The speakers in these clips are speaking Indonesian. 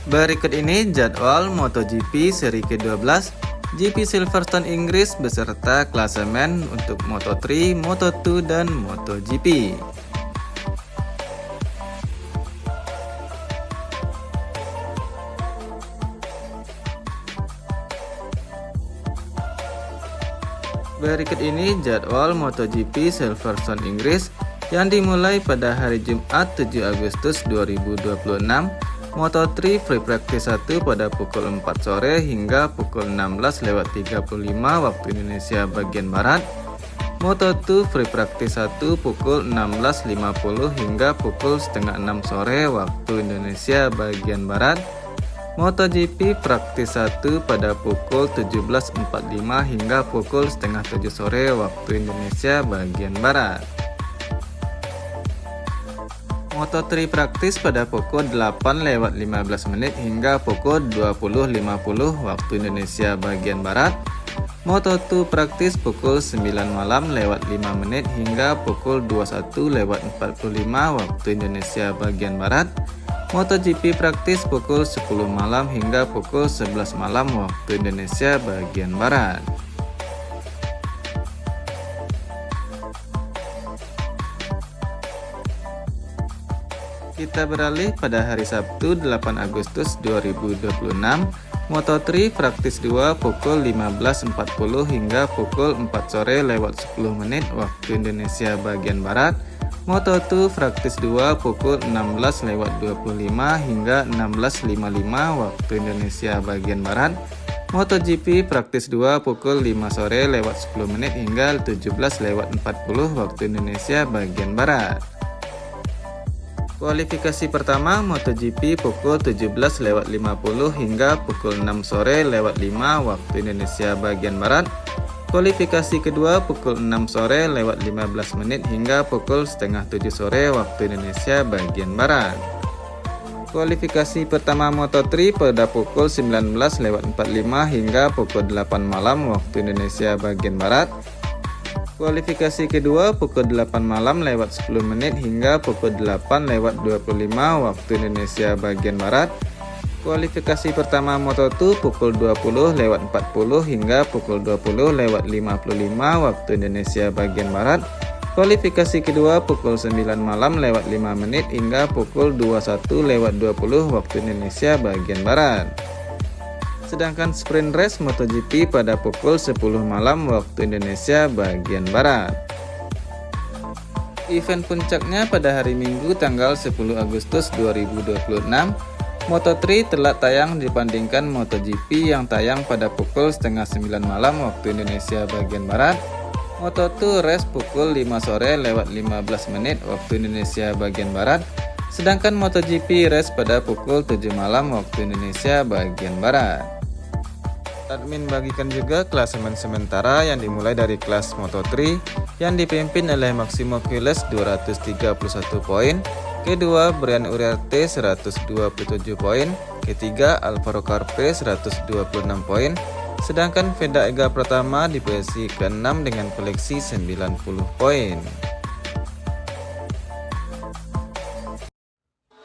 Berikut ini jadwal MotoGP seri ke-12 GP Silverstone Inggris beserta klasemen untuk Moto3, Moto2, dan MotoGP. Berikut ini jadwal MotoGP Silverstone Inggris yang dimulai pada hari Jumat 7 Agustus 2026. Moto3 Free Practice 1 pada pukul 4 sore hingga pukul 16.35 waktu Indonesia bagian Barat. Moto2 Free Practice 1 pukul 16.50 hingga pukul setengah 6 sore waktu Indonesia bagian Barat. MotoGP Practice 1 pada pukul 17.45 hingga pukul setengah 7 sore waktu Indonesia bagian Barat. Moto3 Practice pada pukul 8.15 hingga pukul 20.50 waktu Indonesia bagian Barat. Moto2 Practice pukul 9 malam lewat 5 menit hingga pukul 21.45 waktu Indonesia bagian Barat. MotoGP Practice pukul 10 malam hingga pukul 11 malam waktu Indonesia bagian Barat. Kita beralih pada hari Sabtu 8 Agustus 2026. Moto3 Practice 2 pukul 15.40 hingga pukul 4 sore lewat 10 menit waktu Indonesia bagian Barat. Moto2 Practice 2 pukul 16.25 hingga 16.55 waktu Indonesia bagian Barat. MotoGP Practice 2 pukul 5 sore lewat 10 menit hingga 17.40 waktu Indonesia bagian Barat. Kualifikasi pertama MotoGP pukul 17.50 hingga pukul 6 sore lewat 5 waktu Indonesia bagian Barat. Kualifikasi kedua pukul 6 sore lewat 15 menit hingga pukul setengah 7 sore waktu Indonesia bagian Barat. Kualifikasi pertama Moto3 pada pukul 19.45 hingga pukul 8 malam waktu Indonesia bagian Barat. Kualifikasi kedua pukul 8 malam lewat 10 menit hingga pukul 8 lewat 25 waktu Indonesia bagian Barat. Kualifikasi pertama Moto2 pukul 20 lewat 40 hingga pukul 20 lewat 55 waktu Indonesia bagian Barat. Kualifikasi kedua pukul 9 malam lewat 5 menit hingga pukul 21 lewat 20 waktu Indonesia bagian Barat. Sedangkan sprint race MotoGP pada pukul 10 malam waktu Indonesia bagian Barat. Event puncaknya pada hari Minggu tanggal 10 Agustus 2026. Moto3 telah tayang dibandingkan MotoGP yang tayang pada pukul setengah 9 malam waktu Indonesia bagian Barat. Moto2 race pukul 5 sore lewat 15 menit waktu Indonesia bagian Barat. Sedangkan MotoGP race pada pukul 7 malam waktu Indonesia bagian Barat. Admin bagikan juga klasemen sementara yang dimulai dari kelas Moto3 yang dipimpin oleh Maximo Quiles 231 poin, kedua Brian Uriarte 127 poin, ketiga Alvaro Carpe 126 poin, sedangkan Veda Ega Pratama di posisi ke-6 dengan koleksi 90 poin.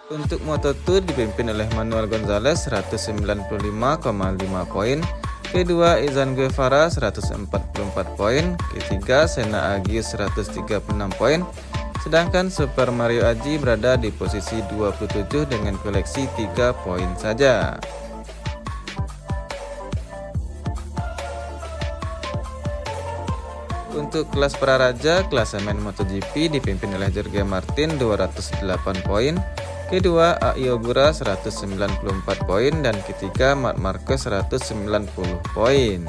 Untuk Moto2 dipimpin oleh Manuel Gonzalez 195,5 poin, kedua Izan Guevara 144 poin, ketiga Senna Agius 136 poin, sedangkan Super Mario Aji berada di posisi 27 dengan koleksi 3 poin saja. Untuk kelas praraja, klasemen MotoGP dipimpin oleh Jorge Martin 208 poin, kedua Ai Ogura 194 poin, dan ketiga Marc Marquez 190 poin.